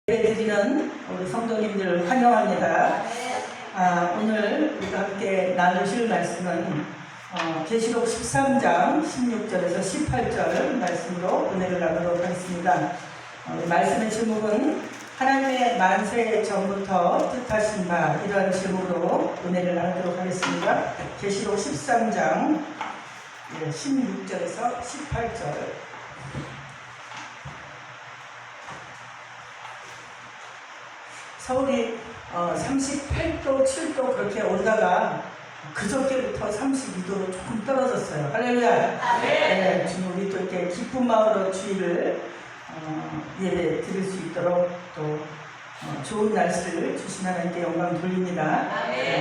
예배드리는 우리 성도님들 환영합니다. 오늘 우리가 함께 나누실 말씀은 계시록 13장 16절에서 18절 말씀으로 은혜를 나누도록 하겠습니다. 말씀의 제목은 하나님의 만세 전부터 뜻하신 바, 이러한 제목으로 은혜를 나누도록 하겠습니다. 계시록 13장 16절에서 18절. 서울이 38도, 7도 그렇게 오다가 그저께부터 32도로 조금 떨어졌어요. 할렐루야! 네, 지금 우리 또 이렇게 기쁜 마음으로 주일을 예배 드릴 수 있도록 또 좋은 날씨를 주신 하나님께 영광 돌립니다.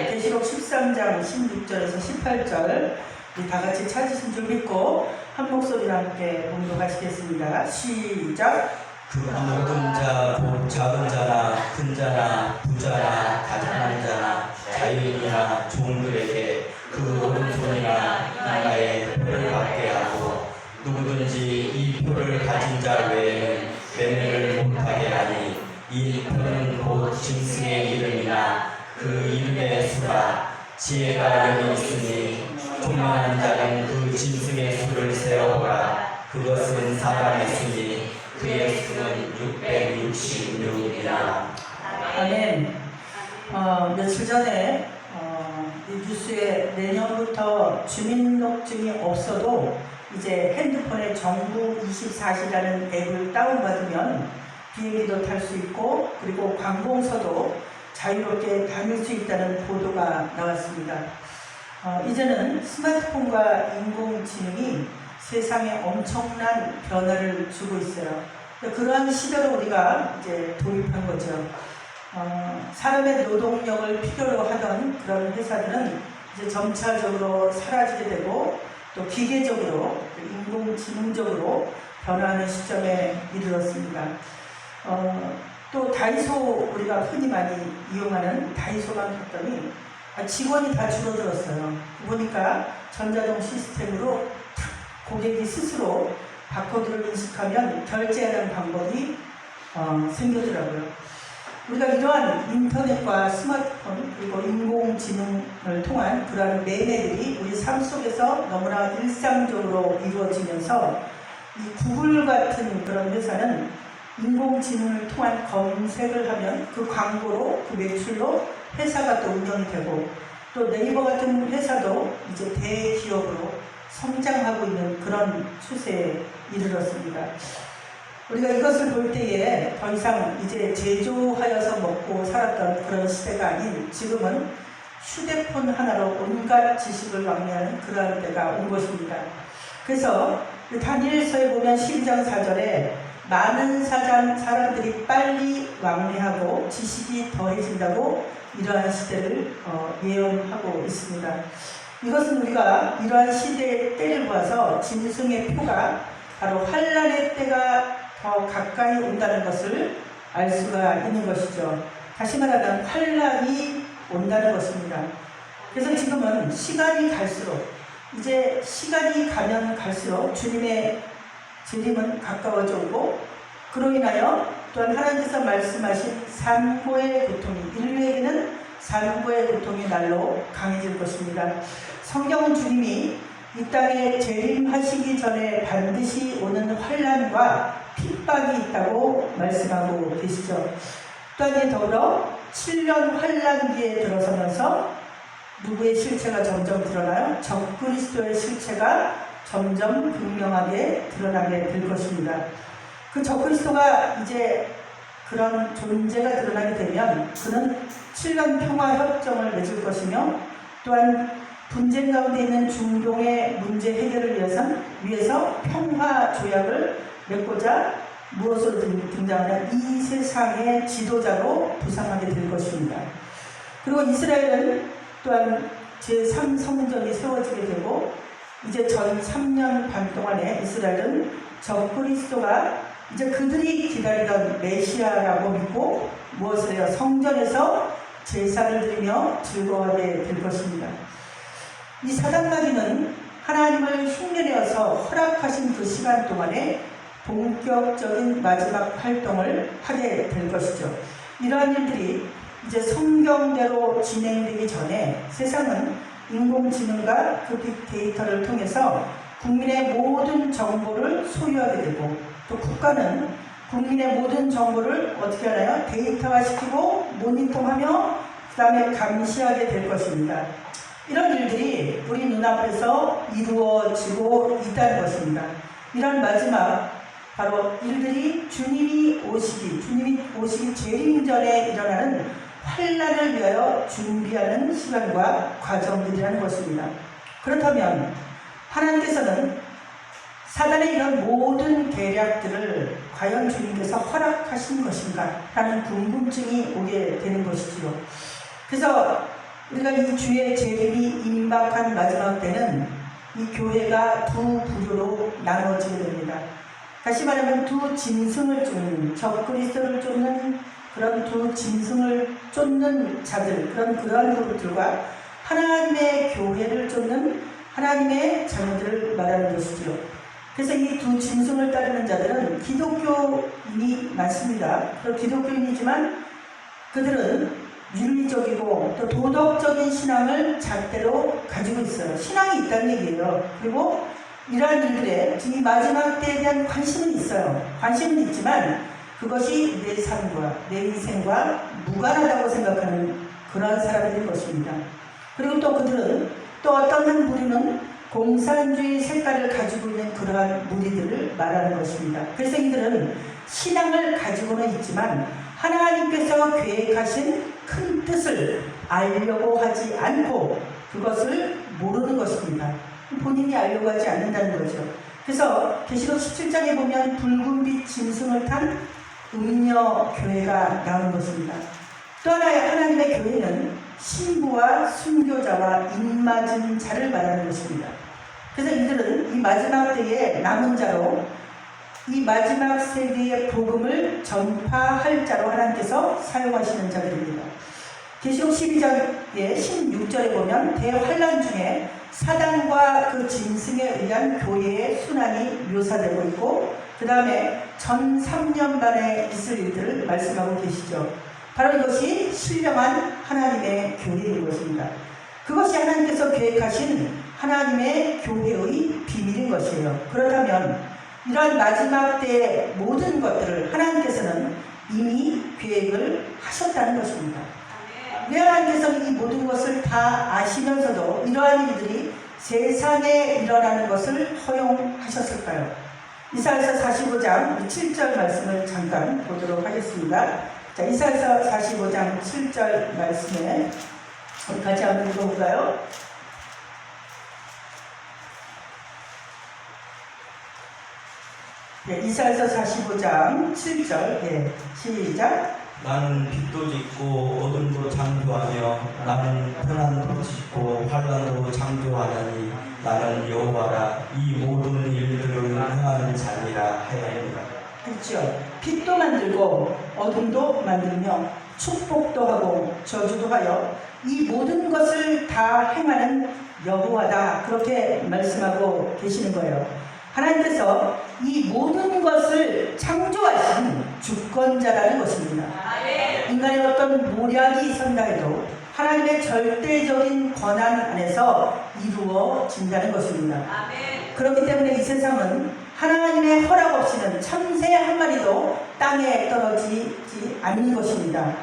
계시록 13장 16절에서 18절 우리 다 같이 찾으신 줄 믿고 한 목소리로 함께 봉독하시겠습니다. 시작! 그 모든 자, 곧 작은 자나 큰 자나 부자나 가난한 자나 자유인이나 종들에게 그 오른손이나 나라의 표를 받게 하고, 누구든지 이 표를 가진 자 외에는 매매를 못하게 하니, 이 표는 곧 짐승의 이름이나 그 이름의 수라. 지혜가 여기 있으니 교만한 자는 그 짐승의 수를 세어보라. 그것은 사람의 수니 그의 수는 666이라. 아멘. 며칠 전에 이 뉴스에 내년부터 주민등록증이 없어도 이제 핸드폰에 정부 24시라는 앱을 다운받으면 비행기도 탈 수 있고, 그리고 관공서도 자유롭게 다닐 수 있다는 보도가 나왔습니다. 이제는 스마트폰과 인공지능이 세상에 엄청난 변화를 주고 있어요. 그러한 시대로 우리가 이제 도입한 거죠. 사람의 노동력을 필요로 하던 그런 회사들은 이제 점차적으로 사라지게 되고, 또 기계적으로, 인공지능적으로 변화하는 시점에 이르렀습니다. 또 다이소, 우리가 흔히 많이 이용하는 다이소만 갔더니 직원이 다 줄어들었어요. 보니까 전자동 시스템으로 고객이 스스로 바코드를 인식하면 결제하는 방법이 생기더라고요. 우리가 이러한 인터넷과 스마트폰 그리고 인공지능을 통한 그러한 매매들이 우리 삶 속에서 너무나 일상적으로 이루어지면서 이 구글 같은 그런 회사는 인공지능을 통한 검색을 하면 그 광고로, 그 매출로 회사가 또 운영이 되고, 또 네이버 같은 회사도 이제 대기업으로 성장하고 있는 그런 추세에 이르렀습니다. 우리가 이것을 볼 때에 더 이상 이제 제조하여서 먹고 살았던 그런 시대가 아닌, 지금은 휴대폰 하나로 온갖 지식을 왕래하는 그러한 때가 온 것입니다. 그래서 다니엘서에 보면 12장 4절에 많은 사람들이 빨리 왕래하고 지식이 더해진다고 이러한 시대를 예언하고 있습니다. 이것은 우리가 이러한 시대의 때를 보아서 짐승의 표가 바로 환란의 때가 더 가까이 온다는 것을 알 수가 있는 것이죠. 다시 말하면 환란이 온다는 것입니다. 그래서 지금은 시간이 갈수록, 이제 시간이 가면 갈수록 주님의 재림은 가까워져 오고, 그로 인하여 또한 하나님께서 말씀하신 산고의 고통이, 인류에게는 산고의 고통이 날로 강해질 것입니다. 성경은 주님이 이 땅에 재림하시기 전에 반드시 오는 환란과 핍박이 있다고 말씀하고 계시죠. 또한 더불어 7년 환란기에 들어서면서 누구의 실체가 점점 드러나요? 적그리스도의 실체가 점점 극명하게 드러나게 될 것입니다. 그 적그리스도가 이제 그런 존재가 드러나게 되면 그는 7년 평화협정을 맺을 것이며, 또한 분쟁 가운데 있는 중동의 문제 해결을 위해서 평화조약을 맺고자 무엇으로 등장하냐? 이 세상의 지도자로 부상하게 될 것입니다. 그리고 이스라엘은 또한 제3성전이 세워지게 되고, 이제 전 3년 반 동안에 이스라엘은 적그리스도가 이제 그들이 기다리던 메시아라고 믿고 무엇을 해요? 성전에서 제사를 드리며 즐거워하게 될 것입니다. 이 사단마귀는 하나님을 흉내내어서 허락하신 그 시간 동안에 본격적인 마지막 활동을 하게 될 것이죠. 이러한 일들이 이제 성경대로 진행되기 전에 세상은 인공지능과 그 빅데이터를 통해서 국민의 모든 정보를 소유하게 되고, 또 국가는 국민의 모든 정보를 어떻게 하나요? 데이터화시키고 모니터하며 그 다음에 감시하게 될 것입니다. 이런 일들이 우리 눈앞에서 이루어지고 있다는 것입니다. 이런 마지막 바로 일들이 주님이 오시기 재림 전에 일어나는 환난을 위하여 준비하는 시간과 과정들이라는 것입니다. 그렇다면 하나님께서는 사단의 이런 모든 계략들을 과연 주님께서 허락하신 것인가 라는 궁금증이 오게 되는 것이지요. 그래서 우리가 이 주의 재림이 임박한 마지막 때는 이 교회가 두 부류로 나눠지게 됩니다. 다시 말하면 두 짐승을 쫓는, 적그리스도를 쫓는 그런 두 짐승을 쫓는 자들, 그러한 그룹들과 하나님의 교회를 쫓는 하나님의 자녀들을 말하는 것이죠. 그래서 이 두 짐승을 따르는 자들은 기독교인이 많습니다. 그리고 기독교인이지만 그들은 윤리적이고 또 도덕적인 신앙을 잣대로 가지고 있어요. 신앙이 있다는 얘기예요. 그리고 이러한 일들에 지금 마지막 때에 대한 관심은 있어요. 관심은 있지만 그것이 내 삶과 내 인생과 무관하다고 생각하는 그러한 사람들인 것입니다. 그리고 또 그들은 또 어떤 한 부류는 공산주의 색깔을 가지고 있는 그러한 무리들을 말하는 것입니다. 그래서 이들은 신앙을 가지고는 있지만 하나님께서 계획하신 큰 뜻을 알려고 하지 않고 그것을 모르는 것입니다. 본인이 알려고 하지 않는다는 거죠. 그래서 계시록 17장에 보면 붉은빛 짐승을 탄 음녀 교회가 나오는 것입니다. 또 하나의 하나님의 교회는 신부와 순교자와 입맞은 자를 말하는 것입니다. 그래서 이들은 이 마지막 때에 남은 자로 이 마지막 세대의 복음을 전파할 자로 하나님께서 사용하시는 자들입니다. 계시록 12장의 16절에 보면 대환란 중에 사단과 그 짐승에 의한 교회의 순환이 묘사되고 있고 그 다음에 전 3년간의 있을 일들을 말씀하고 계시죠. 바로 이것이 신령한 하나님의 교회인 것입니다. 그것이 하나님께서 계획하신 하나님의 교회의 비밀인 것이에요. 그렇다면 이러한 마지막 때의 모든 것들을 하나님께서는 이미 계획을 하셨다는 것입니다. 왜 하나님께서는 이 모든 것을 다 아시면서도 이러한 일들이 세상에 일어나는 것을 허용하셨을까요? 이사야서 45장 7절 말씀을 잠깐 보도록 하겠습니다. 자, 이사야서 45장 7절 말씀에 같이 한번 읽어볼까요? 네, 이사야서 45장 7절 시작. 나는 빛도 짓고 어둠도 창조하며 나는 편안도 짓고 환란도 창조하나니 나는 여호와라 이 모든 일들을 행하는 자니라 하였노라. 그렇죠. 빛도 만들고 어둠도 만들며 축복도 하고 저주도 하여 이 모든 것을 다 행하는 여호와다, 그렇게 말씀하고 계시는 거예요. 하나님께서 이 모든 것을 창조하신 주권자라는 것입니다. 인간의 어떤 모략이 있었나 해도 하나님의 절대적인 권한 안에서 이루어진다는 것입니다. 그렇기 때문에 이 세상은 하나님의 허락 없이는 참새 한 마리도 땅에 떨어지지 않는 것입니다.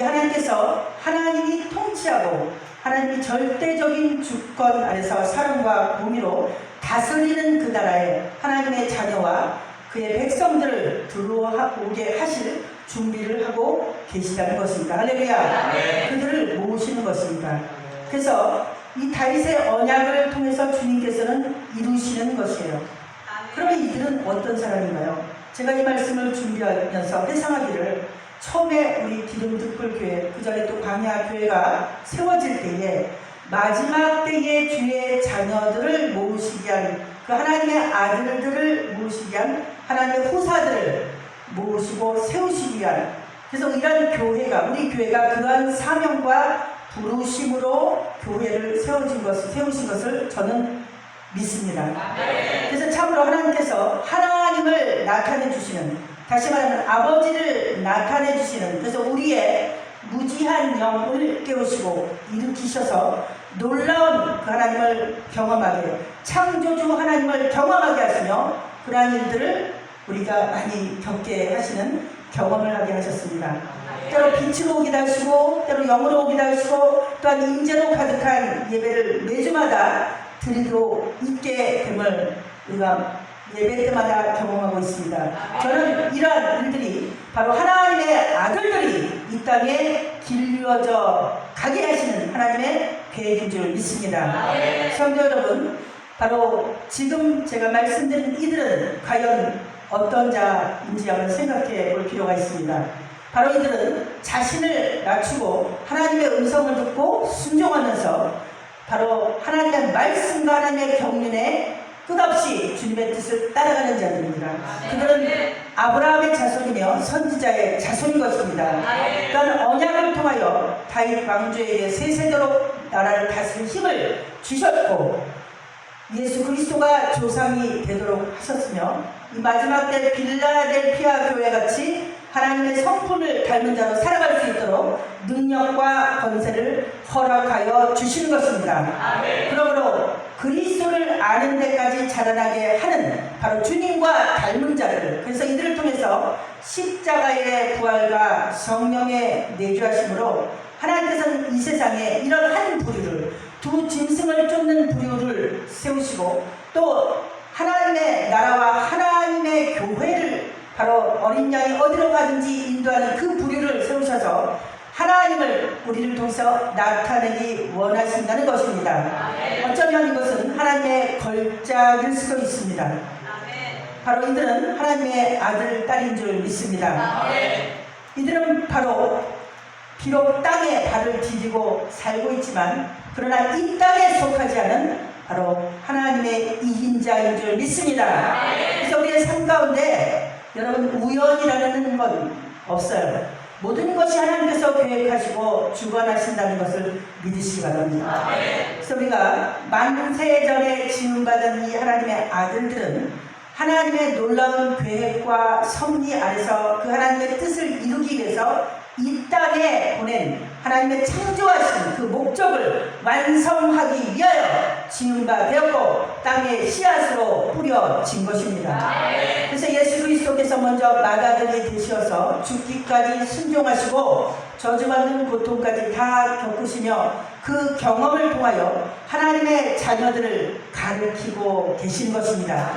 하나님께서 하나님이 통치하고 하나님이 절대적인 주권 안에서 사랑과 공의로 다스리는 그 나라에 하나님의 자녀와 그의 백성들을 들어오게 하실 준비를 하고 계시다는 것입니다. 할렐루야. 그들을 모으시는 것입니다. 그래서 이 다윗의 언약을 통해서 주님께서는 이루시는 것이에요. 그러면 이들은 어떤 사람인가요? 제가 이 말씀을 준비하면서 회상하기를 처음에 우리 기름특불교회, 그 전에 또 광야교회가 세워질 때에 마지막 때의 주의 자녀들을 모으시기 위한, 그 하나님의 아들들을 모으시기 위한 하나님의 후사들을 모으시고 세우시기 위한, 그래서 이런 교회가, 우리 교회가 그러한 사명과 부르심으로 교회를 세우신 것을 저는 믿습니다. 그래서 참으로 하나님께서 하나님을 하나님을 나타내 주시는, 다시 말하면 아버지를 나타내 주시는, 그래서 우리의 무지한 영을 깨우시고 일으키셔서 놀라운 그 하나님을 경험하게, 창조주 하나님을 경험하게 하시며 그러한 일들을 우리가 많이 겪게 하시는 경험을 하게 하셨습니다. 때로 빛으로 오기도 하시고 때로 영으로 오기도 하시고 또한 임재로 가득한 예배를 매주마다 드리고 있게 됨을 우리가 예배 때마다 경험하고 있습니다. 저는 이러한 일들이 바로 하나님의 아들들이 이 땅에 길려져 가게 하시는 하나님의 계획인 줄 믿습니다. 성도 여러분, 바로 지금 제가 말씀드린 이들은 과연 어떤 자인지 한번 생각해 볼 필요가 있습니다. 바로 이들은 자신을 낮추고 하나님의 음성을 듣고 순종하면서 바로 하나님의 말씀과 하나님의 경륜에 끝없이 주님의 뜻을 따라가는 자들입니다. 그들은 아브라함의 자손이며 선지자의 자손인 것입니다. 또한 언약을 통하여 다윗 왕조에게 세세도록 나라를 다스릴 힘을 주셨고 예수 그리스도가 조상이 되도록 하셨으며 이 마지막 때 빌라델피아 교회같이 하나님의 성품을 닮은 자로 살아갈 수 있도록 능력과 권세를 허락하여 주시는 것입니다. 그러므로 그리스도를 아는 데까지 자라나게 하는 바로 주님과 닮은 자들, 그래서 이들을 통해서 십자가의 부활과 성령의 내주하심으로 하나님께서는 이 세상에 이런 한 부류를, 두 짐승을 쫓는 부류를 세우시고 또 하나님의 나라와 하나님의 교회를 바로 어린 양이 어디로 가든지 인도하는 그 부류를 세우셔서 하나님을 우리를 통해서 나타내기 원하신다는 것입니다. 어쩌면 이것은 하나님의 걸작일 수도 있습니다. 바로 이들은 하나님의 아들, 딸인 줄 믿습니다. 이들은 바로 비록 땅에 발을 디디고 살고 있지만 그러나 이 땅에 속하지 않은 바로 하나님의 이인자인 줄 믿습니다. 그래서 우리의 삶 가운데 여러분 우연이라는 건 없어요. 모든 것이 하나님께서 계획하시고 주관하신다는 것을 믿으시기 바랍니다. 그래서 우리가 만세 전에 지음받은 이 하나님의 아들들은 하나님의 놀라운 계획과 섭리 아래서 그 하나님의 뜻을 이루기 위해서 이 땅에 보낸 하나님의 창조하신 그 목적을 완성하기 위하여 지은 바 되었고 땅의 씨앗으로 뿌려진 것입니다. 그래서 예수 그리스도께서 먼저 맏아들이 되셔서 죽기까지 순종하시고 저주받는 고통까지 다 겪으시며 그 경험을 통하여 하나님의 자녀들을 가르치고 계신 것입니다.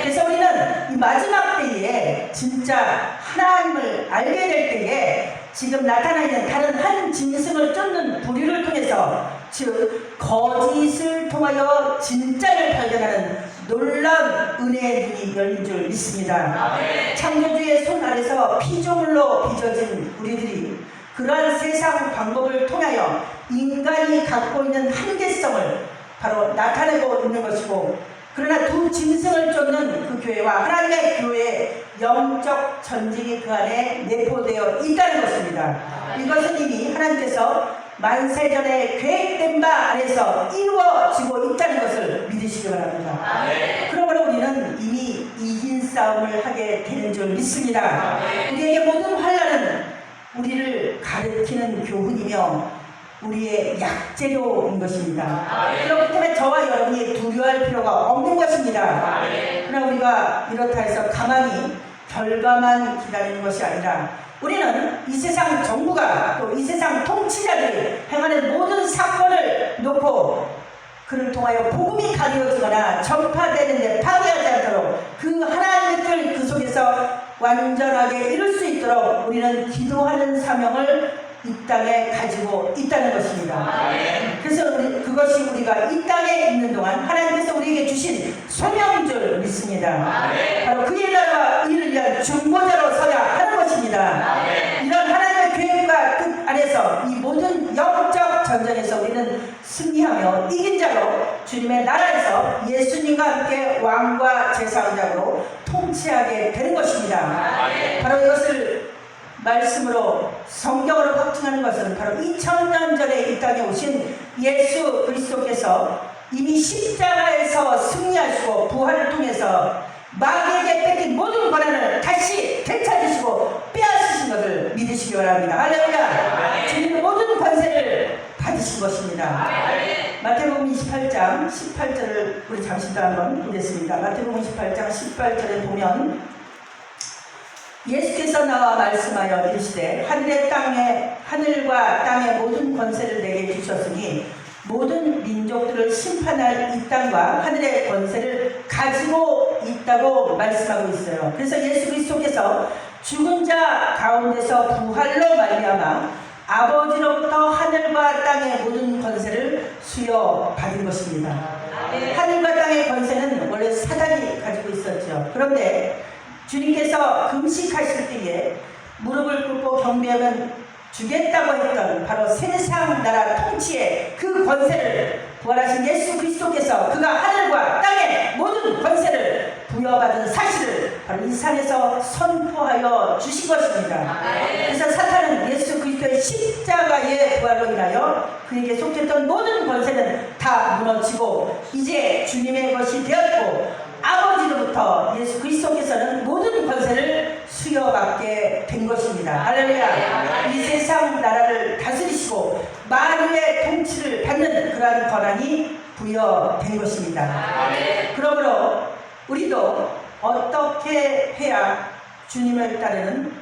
그래서 우리는 이 마지막 때에 진짜 하나님을 알게 될 때에 지금 나타나 있는 다른 한 짐승을 쫓는 부류를 통해서, 즉 거짓을 통하여 진짜를 발견하는 놀라운 은혜의 눈이 열린 줄 믿습니다. 창조주의 손 아래서 피조물로 빚어진 우리들이 그러한 세상 방법을 통하여 인간이 갖고 있는 한계성을 바로 나타내고 있는 것이고, 그러나 두 짐승을 쫓는 그 교회와 하나님의 교회의 영적 전쟁이 그 안에 내포되어 있다는 것입니다. 이것은 이미 하나님께서 만세전에 계획된 바 안에서 이루어지고 있다는 것을 믿으시기 바랍니다. 그러므로 우리는 이미 이긴 싸움을 하게 되는 줄 믿습니다. 우리에게 모든 환난은 우리를 가르치는 교훈이며 우리의 약재료인 것입니다. 그렇기 때문에 저와 여러분이 두려워할 필요가 없는 것입니다. 그러나 우리가 이렇다 해서 가만히 결과만 기다리는 것이 아니라 우리는 이 세상 정부가 또 이 세상 통치자들이 행하는 모든 사건을 놓고 그를 통하여 복음이 가려지거나 전파되는데 파괴하지 않도록 그 하나님의 뜻을 그 속에서 완전하게 이룰 수 있도록 우리는 기도하는 사명을 이 땅에 가지고 있다는 것입니다. 그래서 그것이 우리가 이 땅에 있는 동안 하나님께서 우리에게 주신 소명인 줄 믿습니다. 바로 그의 나라와 이를 위한 중보자로 서야 하는 것입니다. 이런 하나님의 계획과 뜻 안에서 이 모든 영적 전쟁에서 우리는 승리하며 이긴 자로 주님의 나라에서 예수님과 함께 왕과 제사장으로 통치하게 되는 것입니다. 바로 이것을 말씀으로 성경으로 확증하는 것은 바로 2000년 전에 이 땅에 오신 예수 그리스도께서 이미 십자가에서 승리하시고 부활을 통해서 마귀에게 뺏긴 모든 권한을 것입니다. 마태복음 28장 18절을 우리 잠시 더 한번 보겠습니다. 마태복음 28장 18절에 보면 예수께서 나와 말씀하여 이르시되 하늘과 땅의 모든 권세를 내게 주셨으니 모든 민족들을 심판할 이 땅과 하늘의 권세를 가지고 있다고 말씀하고 있어요. 그래서 예수 그리스도께서 죽은 자 가운데서 부활로 말미암아 아버지로부터 하늘과 땅의 모든 권세를 수여받은 것입니다. 하늘과 땅의 권세는 원래 사단이 가지고 있었죠. 그런데 주님께서 금식하실 때에 무릎을 꿇고 경배하면 주겠다고 했던 바로 세상 나라 통치의 그 권세를 부활하신 예수 그리스도께서 그가 하늘과 땅의 모든 권세를 부여받은 사실을 바로 이 산에서 선포하여 주신 것입니다. 그래서 사탄은 예수 그리스도의 십자가의 부활로 인하여 그에게 속했던 모든 권세는 다 무너지고 이제 주님의 것이 되었고 아버지로부터 예수 그리스도께서는 모든 권세를 수여받게 된 것입니다. 할렐루야. 이 세상 나라를 다스리시고 만유의 통치를 받는 그러한 권한이 부여된 것입니다. 그러므로 우리도 어떻게 해야 주님을 따르는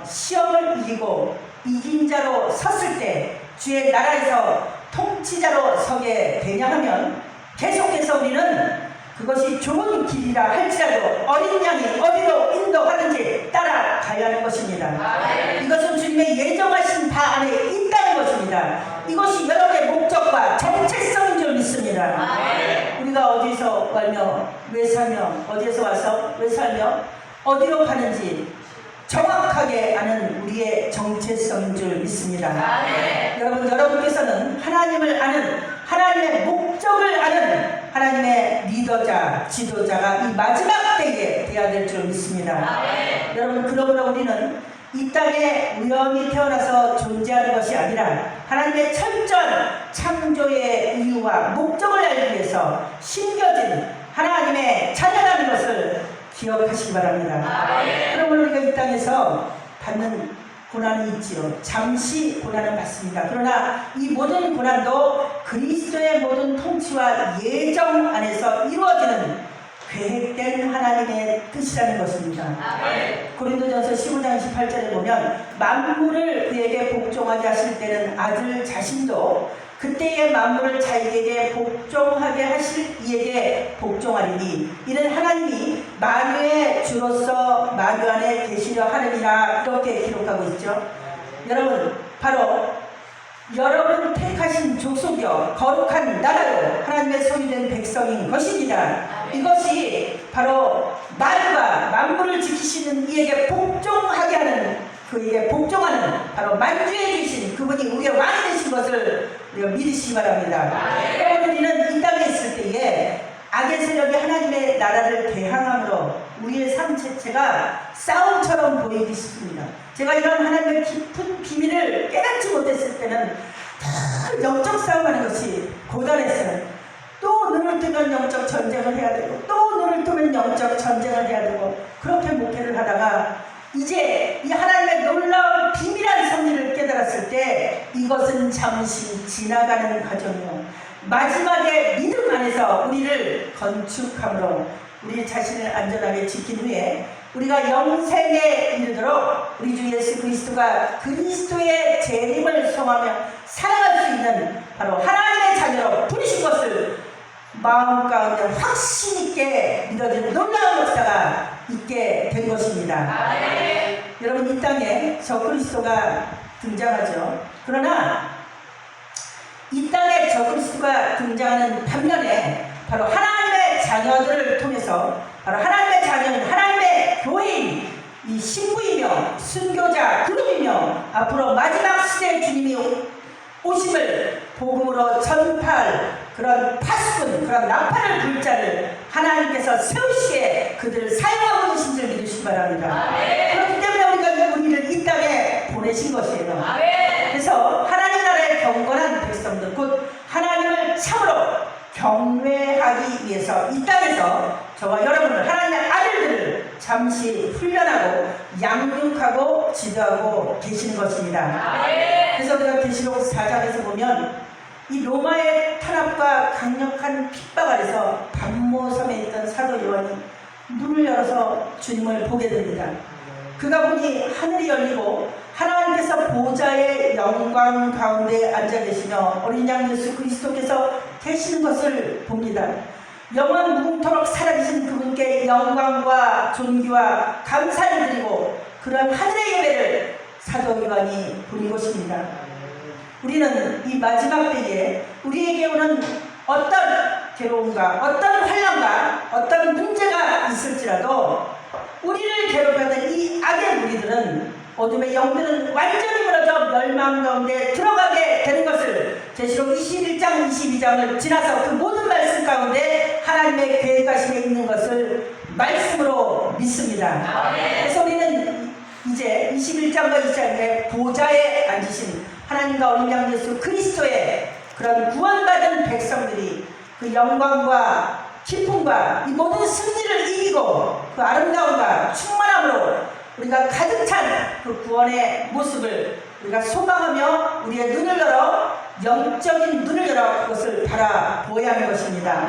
시험을 이기고 이긴 자로 섰을 때 주의 나라에서 통치자로 서게 되냐 하면 계속해서 우리는 그것이 좁은 길이라 할지라도 어린 양이 어디로 인도하든지 따라가야 하는 것입니다. 이것은 주님의 예정하신 바 안에 있다는 것입니다. 이것이 여러분의 목적과 정체성인 줄 믿습니다. 우리가 어디서 살며 왜 살며 어디에서 와서 왜 살며 어디로 가는지 정확하게 아는 우리의 정체성인 줄 믿습니다. 여러분께서는 하나님을 아는 하나님의 목적을 아는 하나님의 리더자, 지도자가 이 마지막 때에 되어야 될 줄 믿습니다. 여러분, 그러므로 우리는 이 땅에 우연히 태어나서 존재하는 것이 아니라 하나님의 철저한 창조의 이유와 목적을 알기 위해서 심겨진 하나님의 자녀라는 것을 기억하시기 바랍니다. 그러면 우리가 이 땅에서 받는 고난이 있지요. 잠시 고난을 받습니다. 그러나 이 모든 고난도 그리스도의 모든 통치와 예정 안에서 이루어지는 계획된 하나님의 뜻이라는 것입니다. 고린도전서 15장 28절에 보면 만물을 그에게 복종하게 하실 때는 아들 자신도 그때의 만물을 자기에게 복종하게 하실 이에게 복종하리니 이는 하나님이 만유의 주로서 만유 안에 계시려 하느니라 이렇게 기록하고 있죠. 여러분, 바로 여러분 택하신 족속이요 거룩한 나라요 하나님의 소유된 백성인 것입니다. 이것이 바로 만유와 만물을 지키시는 이에게 복종하게 하는 그에게 복종하는 바로 만주에 계신 그분이 우리의 왕이 되신 것을 우리가 믿으시기 바랍니다. 그러므로 우리는 이 땅에 있을 때에 악의 세력이 하나님의 나라를 대항함으로 우리의 삶 자체가 싸움처럼 보이기 쉽습니다. 제가 이런 하나님의 깊은 비밀을 깨닫지 못했을 때는 다 영적 싸움하는 것이 고단했어요. 또 눈을 뜨면 영적 전쟁을 해야 되고 또 눈을 뜨면 영적 전쟁을 해야 되고 그렇게 목회를 하다가 이제 이 하나님의 놀라운 비밀한 섭리를 깨달았을 때 이것은 잠시 지나가는 과정이요 마지막에 믿음 안에서 우리를 건축함으로 우리 자신을 안전하게 지킨 후에 우리가 영생에 이르도록 우리 주 예수 그리스도가 그리스도의 재림을 소망하며 살아갈 수 있는 바로 하나님의 자녀로 부르신 것을 마음 가운데 확신 있게 믿어지는 놀라운 역사가 있게 된 것입니다. 여러분, 이 땅에 저 그리스도가 등장하죠. 그러나 이 땅에 저 그리스도가 등장하는 반면에 바로 하나님의 자녀들을 통해서 바로 하나님의 자녀는 하나님의 교회인 이 신부이며 순교자 그룹이며 앞으로 마지막 시대에 주님이 오심을 복음으로 전파할 그런 파수꾼, 그런 나팔을 불 자를 하나님께서 세우시게 그들을 사용하고 계신 줄 믿으시기 바랍니다. 그렇기 때문에 우리를 이 땅에 보내신 것이에요. 그래서 하나님 나라의 경건한 백성들, 곧 하나님을 참으로 경외하기 위해서 이 땅에서 저와 여러분을 하나님의 아들들을 잠시 훈련하고 양육하고 지도하고 계시는 것입니다. 그래서 우리가 계시록 4장에서 보면 이 로마의 탄압과 강력한 핍박 아래서 반모섬에 있던 사도 요한이 눈을 열어서 주님을 보게 됩니다. 그가 보니 하늘이 열리고 하나님께서 보좌의 영광 가운데 앉아 계시며 어린 양 예수 그리스도께서 계시는 것을 봅니다. 영원 무궁토록 살아계신 그분께 영광과 존귀와 감사를 드리고 그런 하늘의 예배를 사도 요한이 부린 것입니다. 우리는 이 마지막 때에 우리에게 오는 어떤 괴로움과 어떤 환난과 어떤 문제가 있을지라도 우리를 괴롭히는 이 악의 무리들은 어둠의 영들은 완전히 무너져 멸망 가운데 들어가게 되는 것을 계시록 21장 22장을 지나서 그 모든 말씀 가운데 하나님의 계획하심에 있는 것을 말씀으로 믿습니다. 그래서 우리는 이제 21장과 22장에 보좌에 앉으신 하나님과 어린 양 예수 그리스도의 그런 구원받은 백성들이 그 영광과 기쁨과 이 모든 승리를 이기고 그 아름다움과 충만함으로 우리가 가득 찬 그 구원의 모습을 우리가 소망하며 우리의 눈을 열어 영적인 눈을 열어 그것을 바라보아야 하는 것입니다.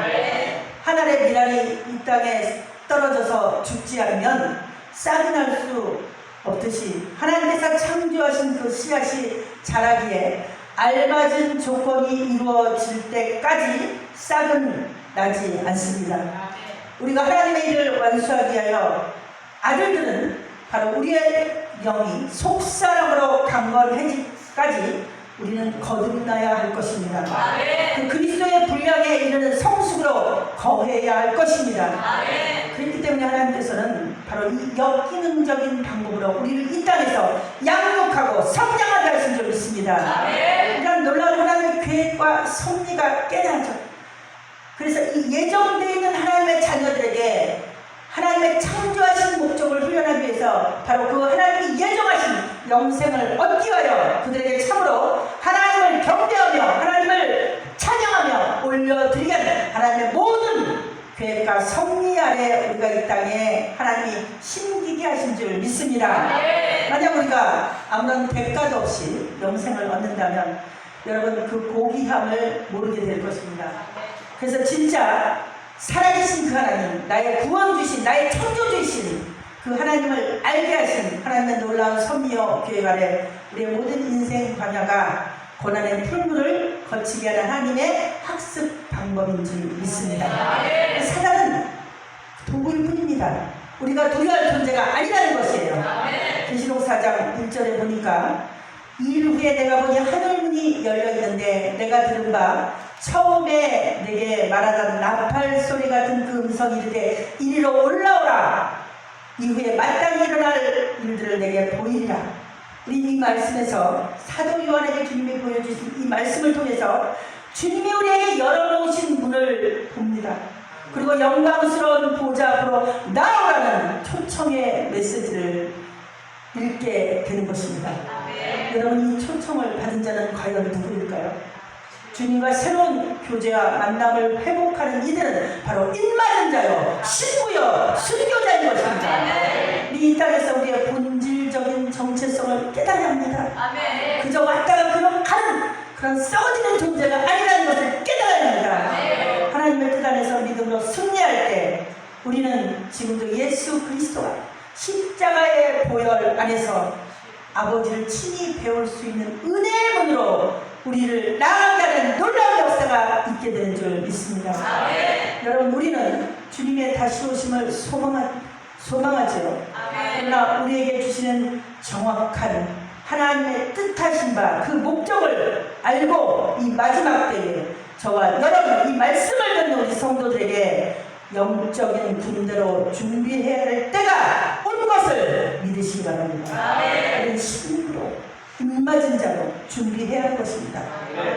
하늘의 미랄이 이 땅에 떨어져서 죽지 않으면 싹이 날 수 없듯이 하나님께서 창조하신 그 씨앗이 자라기에 알맞은 조건이 이루어질 때까지 싹은 나지 않습니다. 우리가 하나님의 일을 완수하기 위하여 아들들은 바로 우리의 영이 속사람으로 강건해지까지 우리는 거듭나야 할 것입니다. 그 그리스도의 분량에 이르는 성숙으로 거해야 할 것입니다. 그렇기 때문에 하나님께서는 바로 이 역기능적인 방법으로 우리를 이 땅에서 양육하고 성장하게 하신 줄 믿습니다. 이런 놀라운 하나님의 계획과 섭리가 깨닫죠. 그래서 이 예정되어 있는 하나님의 자녀들에게 하나님의 창조하신 목적을 훈련하기 위해서 바로 그 하나님이 예정하신 영생을 얻기 위하여 그들에게 참으로 하나님을 경배하며 하나님을 찬양하며 올려드리게 하는 하나님의 모든 계획과 섭리 아래 우리가 이 땅에 하나님이 심기게 하신 줄 믿습니다. 만약 우리가 아무런 대가도 없이 영생을 얻는다면 여러분 그 고귀함을 모르게 될 것입니다. 그래서 진짜 살아계신 그 하나님, 나의 구원 주신, 나의 창조 주신 그 하나님을 알게 하신 하나님의 놀라운 섭리와 계획 아래 우리의 모든 인생 방향과 고난의 풀물을 거치게 하는 하나님의 학습 방법인 줄 믿습니다. 사단은 도구일 뿐입니다. 우리가 두려워할 존재가 아니라는 것이에요. 계시록 4장 1절에 보니까 이일 후에 내가 보니 하늘문이 열려있는데 내가 들은 바 처음에 내게 말하던 나팔 소리 같은 그 음성이 이르되 이리로 올라오라. 이후에 마땅히 일어날 일들을 내게 보이리라. 우리 이 말씀에서 사도 요한에게 주님이 보여주신 이 말씀을 통해서 주님이 우리에게 열어놓으신 문을 봅니다. 그리고 영광스러운 보좌 앞으로 나오라는 초청의 메시지를 읽게 되는 것입니다. 여러분 이 초청을 받은 자는 과연 누구일까요? 주님과 새로운 교제와 만남을 회복하는 이들은 바로 인맞은 자요, 신부요, 순교자인 것입니다. 우리 이 땅에서 우리의 본질적인 정체성을 깨달아야 합니다. 그저 왔다가 그런 가는 그런 썩어지는 존재가 아니라는 것을 깨달아야 합니다. 하나님의 뜻 안에서 믿음으로 승리할 때 우리는 지금도 예수 그리스도가 십자가의 보혈 안에서 아버지를 친히 배울 수 있는 은혜의 문으로 우리를 나아가게 하는 놀라운 역사가 있게 되는 줄 믿습니다. 여러분 우리는 주님의 다시 오심을 소망하죠. 그러나 우리에게 주시는 정확한 하나님의 뜻하신 바 그 목적을 알고 이 마지막 때에 저와 여러분 이 말씀을 듣는 우리 성도들에게 영적인 군대로 준비해야 할 때가 온 것을 믿으시기 바랍니다. 우리는 신으로 입맞은 자로 준비해야 할 것입니다.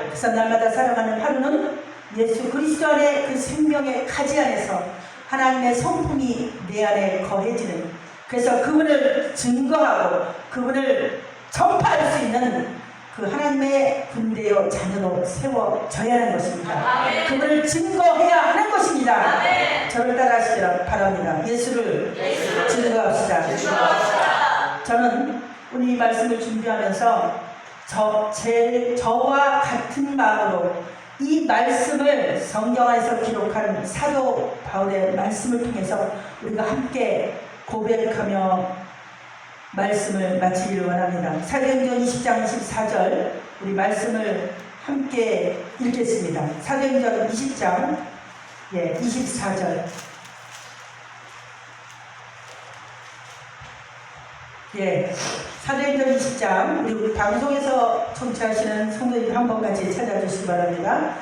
그래서 날마다 살아가는 하루는 예수 그리스도 안에 그 생명의 가지 안에서 하나님의 성품이 내 안에 거해지는, 그래서 그분을 증거하고 그분을 전파할 수 있는 그 하나님의 군대요 자녀로 세워져야 하는 것입니다. 그분을 증거해야 하는 것입니다. 저를 따라하시기를 바랍니다. 예수를 증거합시다. 저는 오늘 이 말씀을 준비하면서 저와 같은 마음으로 이 말씀을 성경 안에서 기록한 사도 바울의 말씀을 통해서 우리가 함께 고백하며 말씀을 마치기를 원합니다. 사도행전 20장 24절 우리 말씀을 함께 읽겠습니다. 사도행전 20장 24절. 사도행전 20장 우리 방송에서 청취하시는 성도님 한 번 같이 찾아주시기 바랍니다.